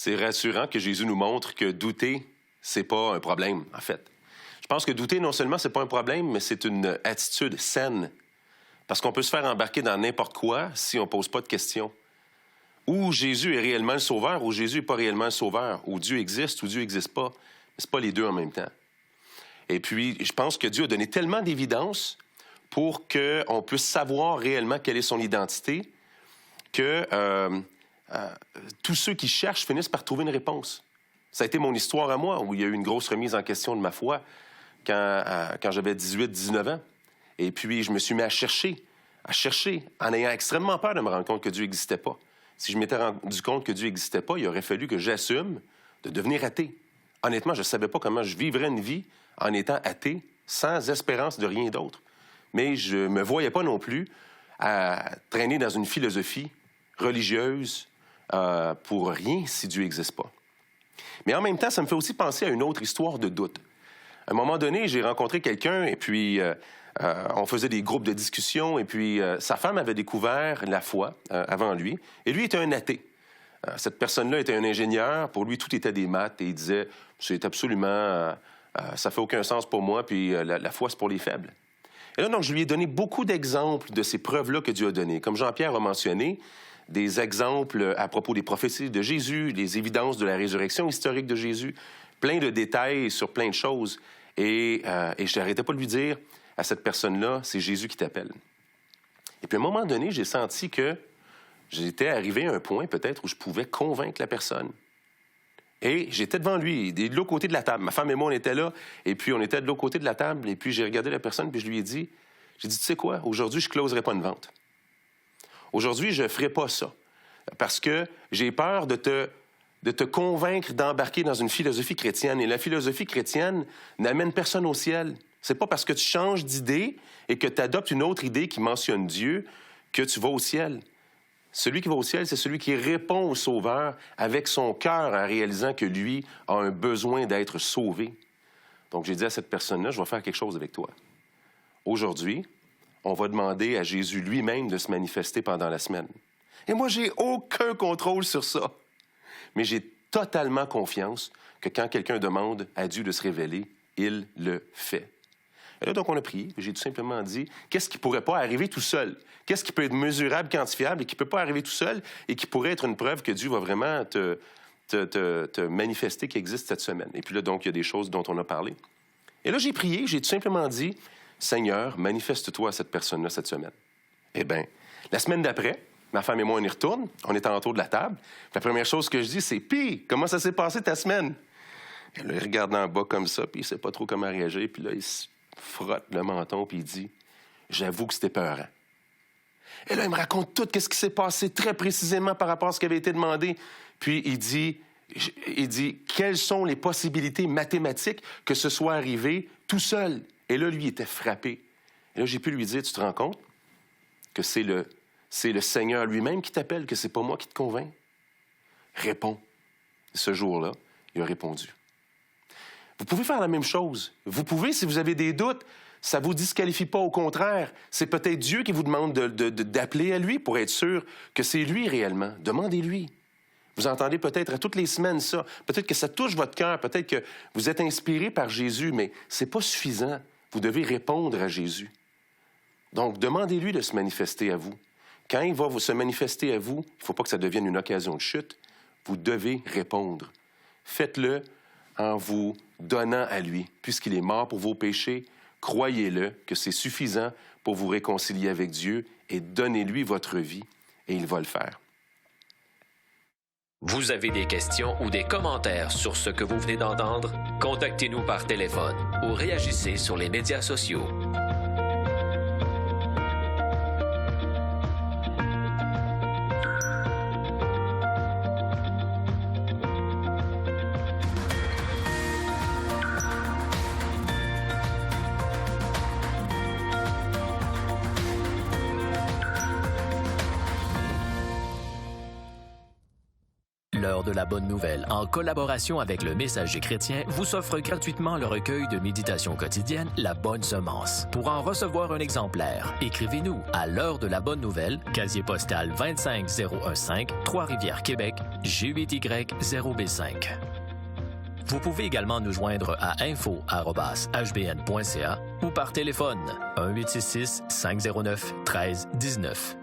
c'est rassurant que Jésus nous montre que douter, c'est pas un problème, en fait. Je pense que douter, non seulement c'est pas un problème, mais c'est une attitude saine. Parce qu'on peut se faire embarquer dans n'importe quoi si on pose pas de questions. Ou Jésus est réellement le sauveur, ou Jésus n'est pas réellement le sauveur, ou Dieu existe, ou Dieu n'existe pas. Mais c'est pas les deux en même temps. Et puis, je pense que Dieu a donné tellement d'évidence pour qu'on puisse savoir réellement quelle est son identité, que tous ceux qui cherchent finissent par trouver une réponse. Ça a été mon histoire à moi, où il y a eu une grosse remise en question de ma foi quand j'avais 18-19 ans. Et puis, je me suis mis à chercher, en ayant extrêmement peur de me rendre compte que Dieu n'existait pas. Si je m'étais rendu compte que Dieu n'existait pas, il aurait fallu que j'assume de devenir athée. Honnêtement, je ne savais pas comment je vivrais une vie en étant athée, sans espérance de rien d'autre. Mais je ne me voyais pas non plus à traîner dans une philosophie religieuse pour rien si Dieu n'existe pas. Mais en même temps, ça me fait aussi penser à une autre histoire de doute. À un moment donné, j'ai rencontré quelqu'un et puis on faisait des groupes de discussion et puis sa femme avait découvert la foi avant lui et lui était un athée. Cette personne-là était un ingénieur. Pour lui, tout était des maths et il disait « c'est absolument... ça fait aucun sens pour moi, puis la foi, c'est pour les faibles. » Et là, donc, je lui ai donné beaucoup d'exemples de ces preuves-là que Dieu a données. Comme Jean-Pierre a mentionné, des exemples à propos des prophéties de Jésus, des évidences de la résurrection historique de Jésus, plein de détails sur plein de choses. Et je n'arrêtais pas de lui dire à cette personne-là, c'est Jésus qui t'appelle. Et puis, à un moment donné, j'ai senti que j'étais arrivé à un point, peut-être, où je pouvais convaincre la personne. Et j'étais devant lui, de l'autre côté de la table. Ma femme et moi, on était là, et puis on était de l'autre côté de la table, et puis j'ai regardé la personne, puis je lui ai dit, tu sais quoi, aujourd'hui, je ne closerai pas une vente. Aujourd'hui, je ne ferai pas ça, parce que j'ai peur de te convaincre d'embarquer dans une philosophie chrétienne. Et la philosophie chrétienne n'amène personne au ciel. C'est pas parce que tu changes d'idée et que tu adoptes une autre idée qui mentionne Dieu que tu vas au ciel. Celui qui va au ciel, c'est celui qui répond au Sauveur avec son cœur en réalisant que lui a un besoin d'être sauvé. Donc, j'ai dit à cette personne-là, je vais faire quelque chose avec toi. Aujourd'hui, on va demander à Jésus lui-même de se manifester pendant la semaine. Et moi, j'ai aucun contrôle sur ça. Mais j'ai totalement confiance que quand quelqu'un demande à Dieu de se révéler, il le fait. Et là, donc, on a prié. J'ai tout simplement dit, qu'est-ce qui ne pourrait pas arriver tout seul? Qu'est-ce qui peut être mesurable, quantifiable et qui ne peut pas arriver tout seul et qui pourrait être une preuve que Dieu va vraiment te manifester qui existe cette semaine? Et puis là, donc, il y a des choses dont on a parlé. Et là, j'ai prié, j'ai tout simplement dit, Seigneur, manifeste-toi à cette personne-là cette semaine. Eh bien, la semaine d'après, ma femme et moi, on y retourne, on est en autour de la table. La première chose que je dis, c'est « Pis, comment ça s'est passé ta semaine? » Et là, il regarde en bas comme ça, puis il ne sait pas trop comment réagir, puis là, il se frotte le menton, puis il dit « J'avoue que c'était peurant. » Et là, il me raconte tout, qu'est-ce qui s'est passé très précisément par rapport à ce qui avait été demandé. Puis il dit quelles sont les possibilités mathématiques que ce soit arrivé tout seul. Et là, lui, il était frappé. Et là, j'ai pu lui dire, tu te rends compte que c'est le Seigneur lui-même qui t'appelle, que c'est pas moi qui te convainc? Réponds. Ce jour-là, il a répondu. Vous pouvez faire la même chose. Vous pouvez, si vous avez des doutes, ça ne vous disqualifie pas, au contraire. C'est peut-être Dieu qui vous demande d'appeler à lui pour être sûr que c'est lui réellement. Demandez-lui. Vous entendez peut-être à toutes les semaines ça. Peut-être que ça touche votre cœur. Peut-être que vous êtes inspiré par Jésus, mais ce n'est pas suffisant. Vous devez répondre à Jésus. Donc, demandez-lui de se manifester à vous. Quand il va se manifester à vous, il ne faut pas que ça devienne une occasion de chute. Vous devez répondre. Faites-le en vous donnant à lui. Puisqu'il est mort pour vos péchés, croyez-le que c'est suffisant pour vous réconcilier avec Dieu et donnez-lui votre vie et il va le faire. Vous avez des questions ou des commentaires sur ce que vous venez d'entendre? Contactez-nous par téléphone ou réagissez sur les médias sociaux. L'heure de la bonne nouvelle, en collaboration avec le Messager chrétien, vous offre gratuitement le recueil de méditation quotidienne La Bonne Semence. Pour en recevoir un exemplaire, écrivez-nous à l'heure de la bonne nouvelle, casier postal 25015, Trois-Rivières, Québec, G8Y0B5. Vous pouvez également nous joindre à info@hbn.ca ou par téléphone 1-866-509-1319.